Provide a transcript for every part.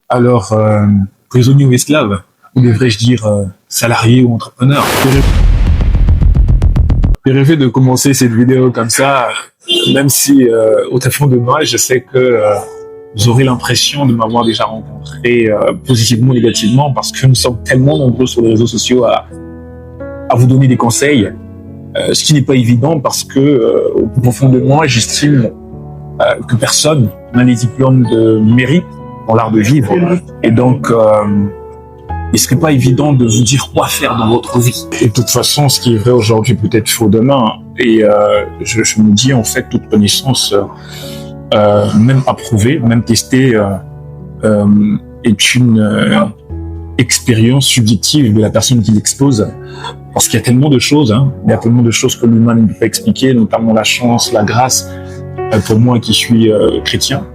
Alors, prisonnier ou esclave, ou devrais-je dire salarié ou entrepreneur. J'ai rêvé de commencer cette vidéo comme ça, même si au fond de moi, je sais que vous aurez l'impression de m'avoir déjà rencontré positivement ou négativement, parce que nous sommes tellement nombreux sur les réseaux sociaux à vous donner des conseils, ce qui n'est pas évident parce que au plus profond de moi, j'estime que personne n'a les diplômes de mérite dans l'art de vivre. Et donc, il serait pas évident de vous dire quoi faire dans votre vie. Et de toute façon, ce qui est vrai aujourd'hui peut être faux demain. Et je me dis, en fait, toute connaissance, même approuvée, même testée, est une expérience subjective de la personne qui l'expose. Parce qu'il y a tellement de choses, il y a tellement de choses que l'humain ne peut pas expliquer, notamment la chance, la grâce, pour moi qui suis chrétien.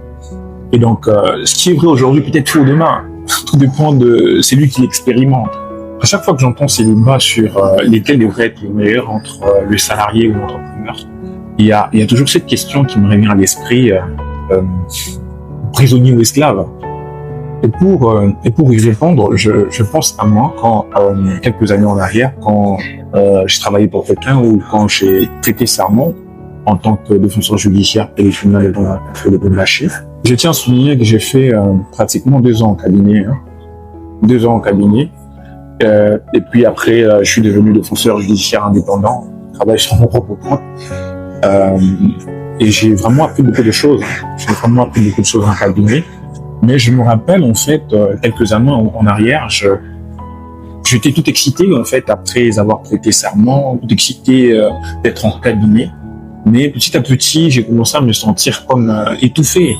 Et donc, ce qui est vrai aujourd'hui peut être faux demain. Tout dépend de celui qui l'expérimente. À chaque fois que j'entends ces débats sur lesquels devrait être le meilleur entre le salarié ou l'entrepreneur, il y a toujours cette question qui me revient à l'esprit, prisonnier ou esclave. Et pour y répondre, je pense à moi quand, quelques années en arrière, quand j'ai travaillé pour quelqu'un ou quand j'ai prêté serment en tant que défenseur judiciaire et le tribunal de lâcher. Je tiens à souligner que j'ai fait pratiquement 2 ans en cabinet. 2 ans en cabinet. Et puis après, je suis devenu défenseur judiciaire indépendant. Je travaille sur mon propre compte. Et j'ai vraiment appris beaucoup de choses. J'ai vraiment appris beaucoup de choses en cabinet. Mais je me rappelle, en fait, quelques années en arrière, j'étais tout excité, en fait, après avoir prêté serment, tout excité d'être en cabinet. Mais petit à petit, j'ai commencé à me sentir comme étouffé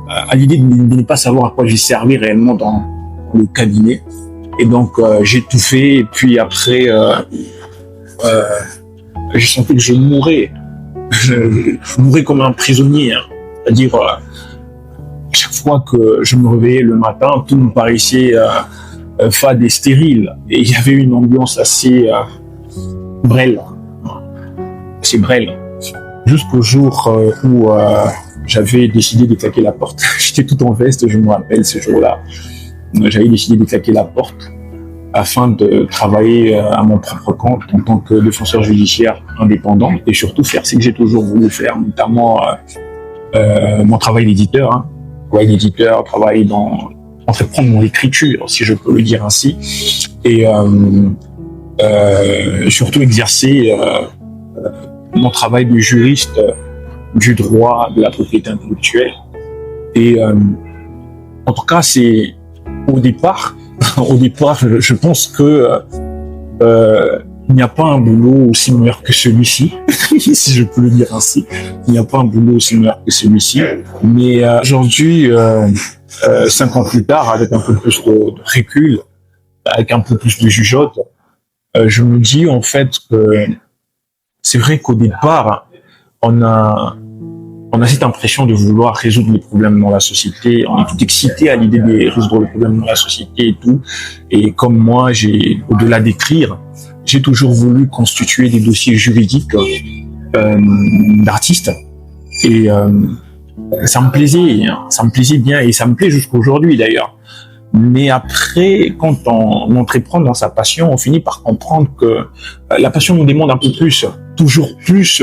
à l'idée de ne pas savoir à quoi j'ai servi réellement dans le cabinet. Et donc, j'ai étouffé. Et puis après, j'ai senti que je mourais. Je mourais comme un prisonnier. C'est-à-dire, chaque fois que je me réveillais le matin, tout me paraissait fade et stérile. Et il y avait une ambiance assez brêle. Assez brêle. Jusqu'au jour où j'avais décidé de claquer la porte. J'étais tout en veste, je me rappelle ce jour-là. J'avais décidé de claquer la porte afin de travailler à mon propre compte en tant que défenseur judiciaire indépendant et surtout faire ce que j'ai toujours voulu faire, notamment mon travail d'éditeur. Travail d'éditeur, travailler entreprendre mon écriture, si je peux le dire ainsi, et surtout exercer mon travail de juriste du droit de la propriété intellectuelle. Et en tout cas, c'est au départ, je pense que il n'y a pas un boulot aussi meilleur que celui-ci, si je peux le dire ainsi. Il n'y a pas un boulot aussi meilleur que celui-ci. Mais aujourd'hui, 5 ans plus tard, avec un peu plus de recul, avec un peu plus de jugeote, je me dis en fait que c'est vrai qu'au départ, on a cette impression de vouloir résoudre les problèmes dans la société. On est tout excité à l'idée de résoudre les problèmes dans la société et tout. Et comme moi, au-delà d'écrire, j'ai toujours voulu constituer des dossiers juridiques d'artistes. Et ça me plaisait bien et ça me plaît jusqu'à aujourd'hui d'ailleurs. Mais après, quand on entreprend dans sa passion, on finit par comprendre que la passion nous demande un peu plus, toujours plus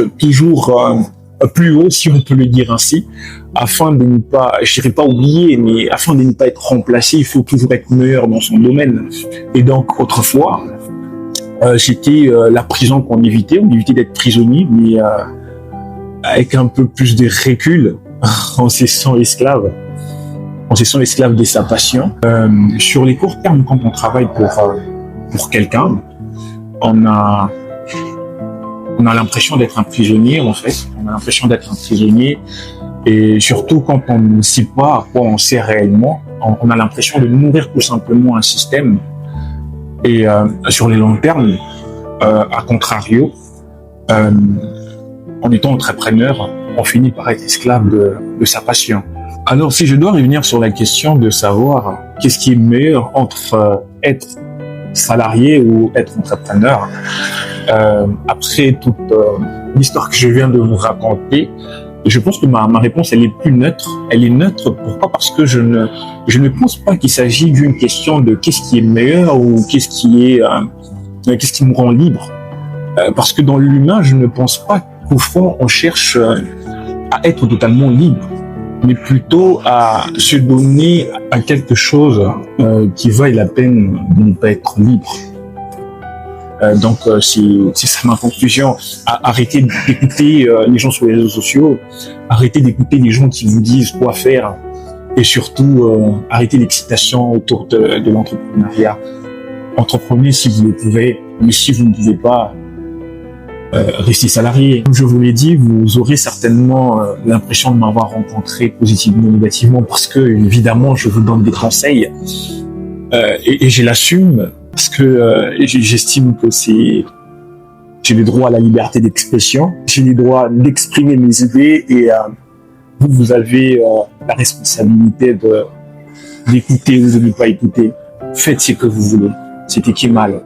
haut, si on peut le dire ainsi, afin de ne pas, je dirais pas oublier, mais afin de ne pas être remplacé, il faut toujours être meilleur dans son domaine. Et donc, autrefois, c'était la prison qu'on évitait d'être prisonnier, mais avec un peu plus de recul, on se sent esclave. On se sent esclave de sa passion. Sur les courts termes, quand on travaille pour quelqu'un, on a l'impression d'être un prisonnier, en fait. On a l'impression d'être un prisonnier. Et surtout, quand on ne sait pas à quoi on sert réellement, on a l'impression de nourrir tout simplement un système. Et sur les longs termes, à contrario, en étant entrepreneur, on finit par être esclave de sa passion. Alors, si je dois revenir sur la question de savoir qu'est-ce qui est meilleur entre être salarié ou être entrepreneur, après toute l'histoire que je viens de vous raconter, Je pense que ma réponse, elle est plus neutre. Elle est neutre. Pourquoi? Parce que je ne pense pas qu'il s'agit d'une question de qu'est-ce qui est meilleur ou qu'est-ce qui me rend libre. Parce que dans l'humain, je ne pense pas qu'au fond, on cherche à être totalement libre, mais plutôt à se donner à quelque chose qui vaille la peine de ne pas être libre. Donc, c'est ça ma conclusion. Arrêtez d'écouter les gens sur les réseaux sociaux, arrêtez d'écouter les gens qui vous disent quoi faire, et surtout, arrêtez l'excitation autour de l'entrepreneuriat. Entreprenez si vous le pouvez, mais si vous ne pouvez pas, restez salarié. Comme je vous l'ai dit, vous aurez certainement l'impression de m'avoir rencontré positivement ou négativement, parce que, évidemment, je vous donne des conseils, et je l'assume. Parce que j'estime que j'ai le droit à la liberté d'expression, j'ai le droit d'exprimer mes idées et vous avez la responsabilité d'écouter ou de ne pas écouter. Faites ce que vous voulez. C'était Kemal.